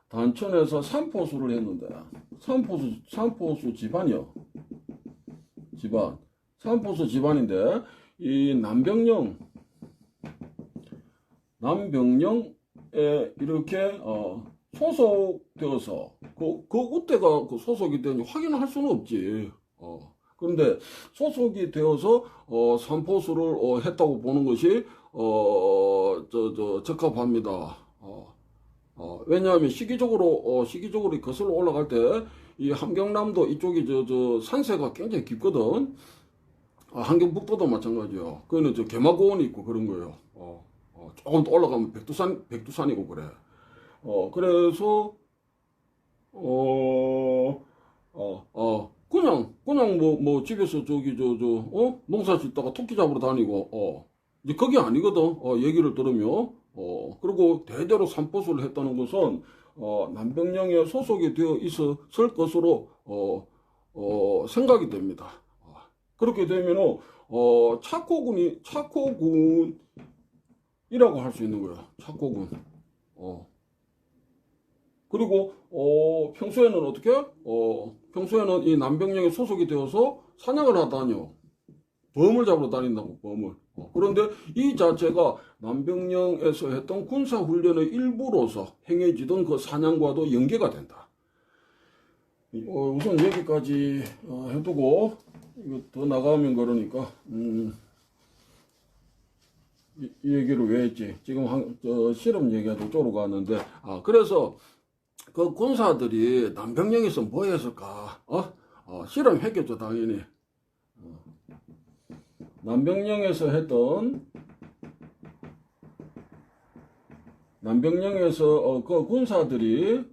단천에서 삼포수를 했는데, 삼포수 집안이요. 집안. 삼포수 집안인데, 이 남병령에 이렇게, 소속되어서, 그때가 그 소속이 되는지 확인을 할 수는 없지. 그런데 소속이 되어서, 삼포수를 했다고 보는 것이, 적합합니다. 왜냐하면 시기적으로 거슬러 올라갈 때, 이 함경남도 이쪽이 산세가 굉장히 깊거든. 함경북도도 마찬가지요. 거기는 개마고원이 있고 그런 거예요. 조금 더 올라가면 백두산이고 그래. 그래서, 그냥 뭐 집에서 농사 짓다가 토끼 잡으러 다니고, 이제 그게 아니거든. 얘기를 들으면. 그리고 대대로 삼포수를 했다는 것은, 남병령에 소속이 되어 있었을 것으로, 생각이 됩니다. 그렇게 되면은, 착호군이라고 할 수 있는 거야. 착호군. 그리고, 평소에는 어떻게? 평소에는 이 남병령에 소속이 되어서 사냥을 하다니요. 범을 잡으러 다닌다고, 범을. 그런데 이 자체가 남병령에서 했던 군사훈련의 일부로서 행해지던 그 사냥과도 연계가 된다. 우선 여기까지 해두고, 이거 더 나가면 그러니까, 이 얘기를 왜 했지? 지금 실험 얘기하고 쪼로 가는데, 그래서 그 군사들이 남병령에서 뭐 했을까? 실험했겠죠, 당연히. 남병령에서 그 군사들이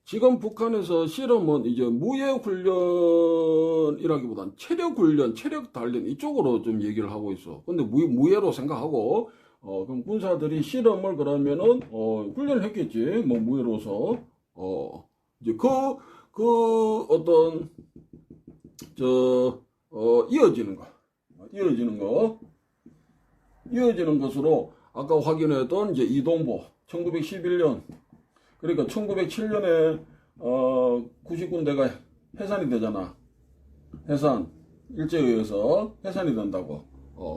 지금 북한에서 실험은 이제 무예훈련이라기보단 체력훈련, 체력단련 이쪽으로 좀 얘기를 하고 있어. 근데 무예로 생각하고, 그럼 군사들이 실험을 그러면은, 훈련을 했겠지. 뭐 무예로서. 이제 이어지는 것으로 아까 확인했던 이제 이동보 1911년 그러니까 1907년에 90군데가 해산이 되잖아. 해산 일제에 의해서 해산이 된다고.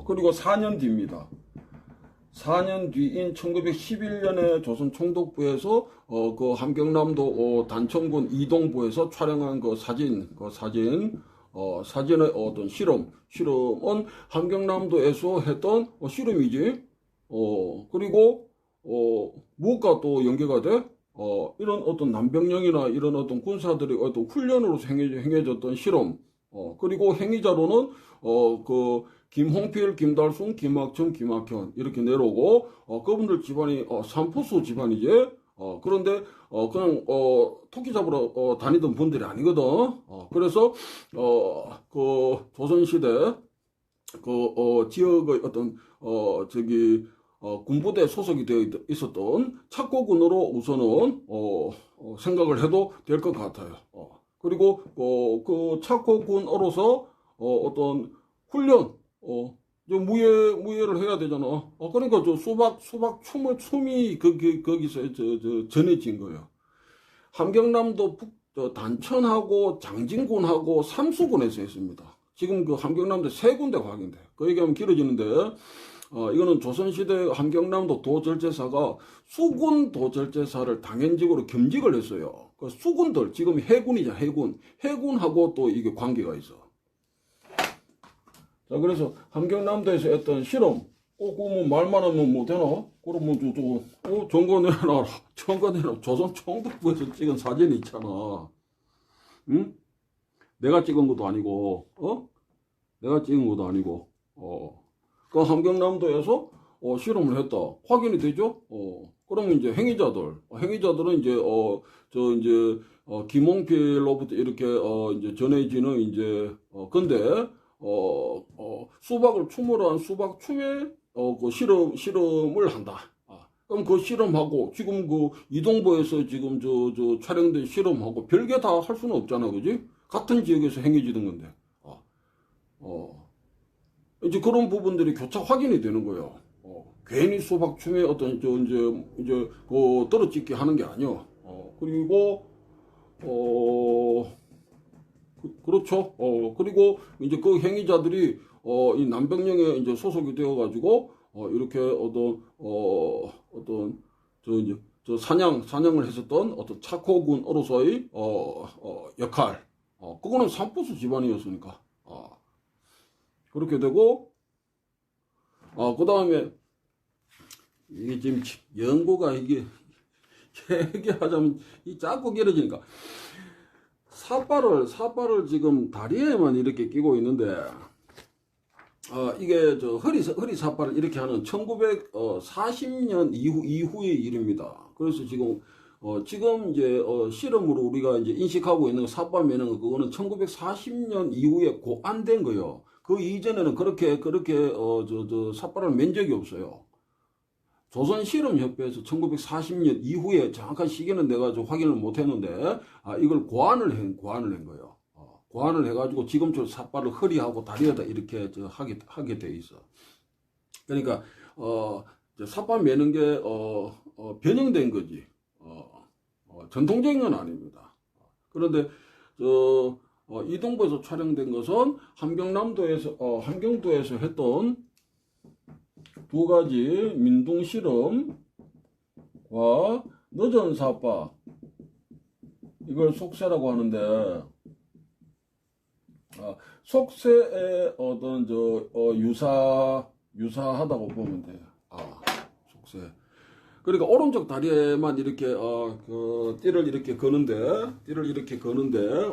그리고 4년 뒤입니다. 4년 뒤인 1911년에 조선 총독부에서 그 함경남도 단천군 이동부에서 촬영한 사진의 어떤 실험은 함경남도에서 했던 실험이지. 그리고 무엇과 또 연계가 돼? 이런 어떤 남병령이나 이런 어떤 군사들의 어떤 훈련으로서 행해졌던 실험. 그리고 행위자로는 그 김홍필, 김달순, 김학천, 김학현 이렇게 내려오고 그분들 집안이 삼포수 집안이지. 그런데 그냥 토끼 잡으러 다니던 분들이 아니거든. 그래서 그 조선시대 그 지역의 어떤 군부대 소속이 되어 있었던 착고군으로 우선은 생각을 해도 될 것 같아요. 그리고 그 착고군으로서 어떤 훈련 무예를 해야 되잖아. 그러니까 수박 춤이 거기서 전해진 거예요. 함경남도 단천하고 장진군하고 삼수군에서 했습니다. 지금 그 함경남도 세 군데 확인돼. 그 얘기하면 길어지는데, 이거는 조선시대 함경남도 도절제사가 수군 도절제사를 당연직으로 겸직을 했어요. 그 수군들, 지금 해군이잖아, 해군하고 또 이게 관계가 있어. 자, 그래서 함경남도에서 했던 실험, 그뭐 말만 하면 뭐 되나? 그러면 정거 내놔라. 조선 총독부에서 찍은 사진이 있잖아. 응? 내가 찍은 것도 아니고, 그 함경남도에서 실험을 했다. 확인이 되죠? 그러면 이제 행위자들은 이제 김홍필로부터 이렇게 이제 전해지는 이제 근데 수박을 춤으로 한 수박 춤에 그 실험을 한다. 그럼 그 실험하고 지금 그 이동보에서 지금 촬영된 실험하고 별개 다 할 수는 없잖아, 그지? 같은 지역에서 행해지던 건데. 이제 그런 부분들이 교차 확인이 되는 거예요. 괜히 소박춤에 어떤 이제 그 떨어찍기 하는 게 아니요. 그리고 그렇죠. 그리고 이제 그 행위자들이 이 남병령에 이제 소속이 되어 가지고 이렇게 어떤 이제 사냥을 했었던 어떤 차코군으로서의 역할. 그거는 산포수 집안이었으니까. 그렇게 되고 그 다음에 이게 지금 연고가 이게 얘기하자면 이 자꾸 길어지니까 삿발을 지금 다리에만 이렇게 끼고 있는데 이게 허리 삿발을 이렇게 하는 1940년 이후의 일입니다. 그래서 지금 이제 실험으로 우리가 이제 인식하고 있는 삿발 매는 거 그거는 1940년 이후에 고안된 거요. 그 이전에는 그렇게 삿발을 맨 적이 없어요. 조선실험협회에서 1940년 이후에 정확한 시기는 내가 좀 확인을 못했는데 이걸 고안을 한 거예요. 고안을 해가지고 지금처럼 삿발을 허리하고 다리에다 이렇게 하게 돼 있어. 그러니까 삿발 매는 게 변형된 거지. 전통적인 건 아닙니다. 그런데 이동부에서 촬영된 것은 함경도에서 했던 두 가지 민둥 실험과 늦은 삿발, 이걸 속세라고 하는데 속세의 어떤 유사하다고 보면 돼요. 속세. 그러니까 오른쪽 다리에만 이렇게 띠를 이렇게 거는데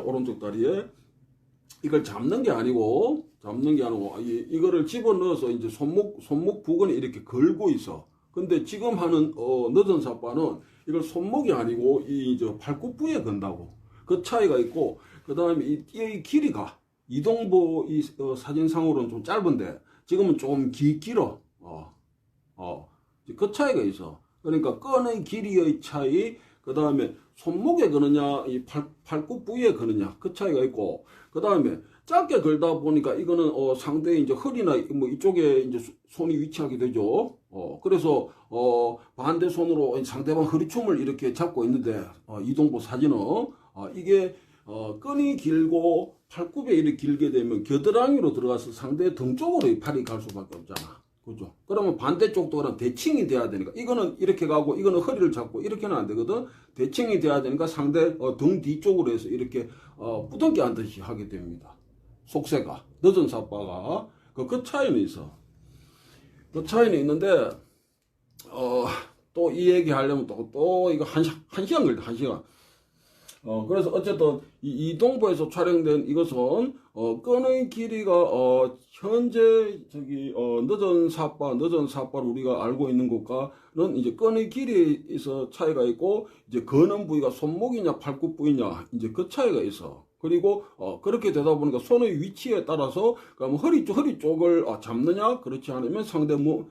오른쪽 다리에 이걸 잡는 게 아니고 이거를 집어넣어서 이제 손목 부근에 이렇게 걸고 있어. 근데 지금 하는 늦은 삿발은 이걸 손목이 아니고 이 팔굽부에 건다고. 그 차이가 있고, 그 다음에 이 띠의 길이가 이동보 사진상으로는 좀 짧은데 지금은 좀 길어. 그 차이가 있어. 그러니까 끈의 길이의 차이, 그 다음에 손목에 거느냐, 이 팔굽부에 거느냐, 그 차이가 있고, 그 다음에 짧게 걸다 보니까 이거는 상대의 이제 허리나 뭐 이쪽에 이제 손이 위치하게 되죠. 그래서 반대 손으로 상대방 허리춤을 이렇게 잡고 있는데 이동보 사진은 이게 끈이 길고 팔굽에 이렇게 길게 되면 겨드랑이로 들어가서 상대 등 쪽으로 이 팔이 갈 수밖에 없잖아. 그죠? 그러면 반대쪽도 그럼 대칭이 돼야 되니까 이거는 이렇게 가고 이거는 허리를 잡고 이렇게는 안 되거든. 대칭이 돼야 되니까 상대 등 뒤쪽으로 해서 이렇게 부둥켜 앉듯이 하게 됩니다. 속세가 늦은 삿바가 그 차이는 있어. 그 차이는 있는데 또 이 얘기 하려면 또 이거 한 시간 걸려. 한 시간. 그래서 어쨌든 이동부에서 촬영된 이것은 끈의 길이가 현재 늦은 삿발 우리가 알고 있는 것과는 이제 끈의 길이에서 차이가 있고 이제 거는 부위가 손목이냐 팔굽부이냐 이제 그 차이가 있어. 그리고 그렇게 되다 보니까 손의 위치에 따라서 그럼 허리 쪽을 잡느냐 그렇지 않으면 상대를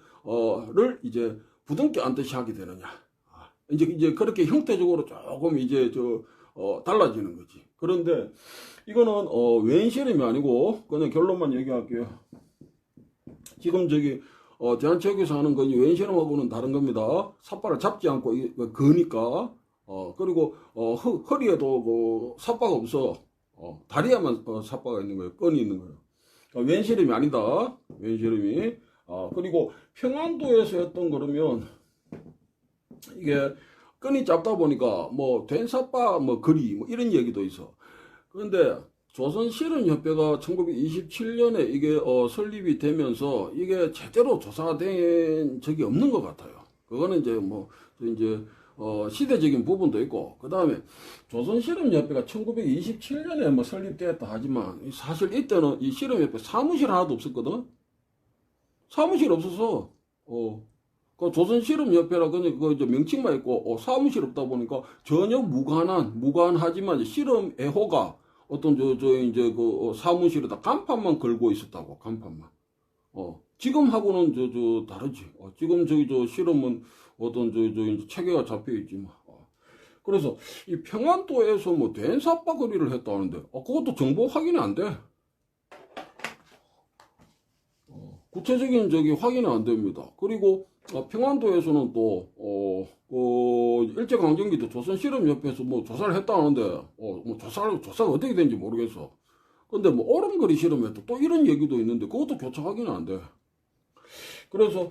이제 부둥켜 앉듯이 하게 되느냐. 이제 그렇게 형태적으로 조금 이제 달라지는 거지. 그런데 이거는 웬 실험이 아니고 그냥 결론만 얘기할게요. 지금 대한체육에서 하는 건 웬 실험하고는 다른 겁니다. 삿발을 잡지 않고 거니까 그리고 허리에도 삿바가 없어. 다리에만 삿바가 있는 거예요. 끈이 있는 거예요. 웬 실험이 아니다. 웬 실험이. 그리고 평안도에서 했던 거라면 이게 끈이 짧다 보니까 뭐 된삿바 거리 이런 얘기도 있어. 그런데 조선실험협회가 1927년에 이게 설립이 되면서 이게 제대로 조사된 적이 없는 것 같아요. 그거는 이제 시대적인 부분도 있고, 그 다음에 조선실험협회가 1927년에 설립되었다 하지만 사실 이때는 이 실험협회 사무실 하나도 없었거든. 사무실 없어서 그 조선실험협회라 그냥 그 명칭만 있고 사무실 없다 보니까 전혀 무관하지만 실험 애호가 어떤 이제 그 사무실에다 간판만 걸고 있었다고. 간판만. 지금하고는 다르지. 지금 실험은 어떤 이제 체계가 잡혀 있지만. 그래서 이 평안도에서 된삿바 거리를 했다는데 그것도 정보 확인이 안 돼. 구체적인 적이 확인이 안 됩니다. 그리고 평안도에서는 또 일제강점기 때 조선실험협회에서 뭐 조사를 했다는데 뭐 조사가 어떻게 된지 모르겠어. 근데 뭐 오름거리 실험했다 또 이런 얘기도 있는데 그것도 교차 확인이 안 돼. 그래서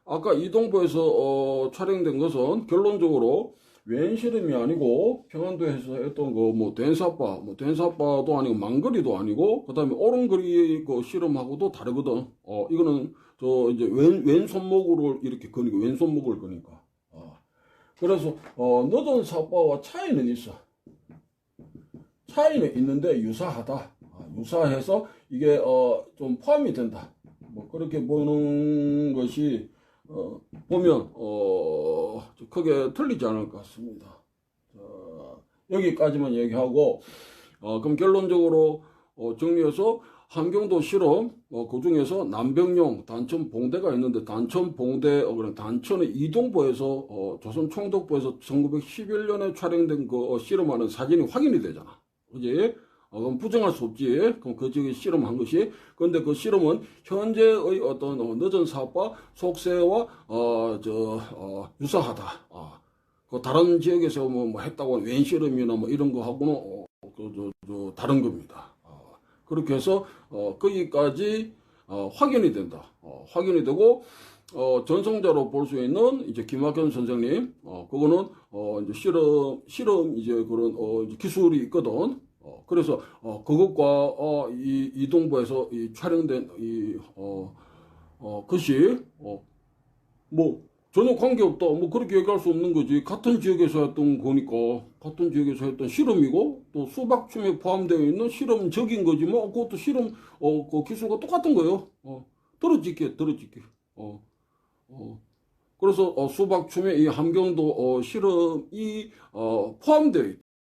아까 이동부에서 촬영된 것은 결론적으로 웬 실험이 아니고 평안도에서 했던 거 뭐 된사바도 아니고 망거리도 아니고 그다음에 오름거리 그 실험하고도 다르거든. 이거는 저 이제 왼 손목으로 이렇게 거니까 왼손목을 거니까. 그래서 늦은 사바와 차이는 있어. 차이는 있는데 유사하다. 유사해서 이게 좀 포함이 된다. 뭐 그렇게 보는 것이 보면 크게 틀리지 않을 것 같습니다. 여기까지만 얘기하고 그럼 결론적으로 정리해서 함경도 실험 그 중에서 남병용 단천 봉대가 있는데 단천 봉대 단천의 이동부에서 조선 총독부에서 1911년에 촬영된 그 실험하는 사진이 확인이 되잖아. 그지? 그럼 부정할 수 없지. 그럼 그 지역에 실험한 것이. 그런데 그 실험은 현재의 어떤 늦은 사업과 속세와 유사하다. 그 다른 지역에서 뭐 했다고 웬 실험이나 뭐 이런 거 하고는 다른 겁니다. 그렇게 해서 거기까지 확인이 된다. 확인이 되고 전성자로 볼 수 있는 이제 김학현 선생님, 그거는 이제 실험 이제 그런 이제 기술이 있거든. 그래서 그것과 이 동부에서 이 촬영된 이 것이 뭐 전혀 관계없다. 뭐 그렇게 얘기할 수 없는 거지. 같은 지역에서 했던 거니까 같은 지역에서 했던 실험이고 또 수박춤에 포함되어 있는 실험적인 거지. 뭐 그것도 실험 그 기술과 똑같은 거예요. 들어짓게. 그래서 수박춤에 이 함경도 실험이 포함되어 있다.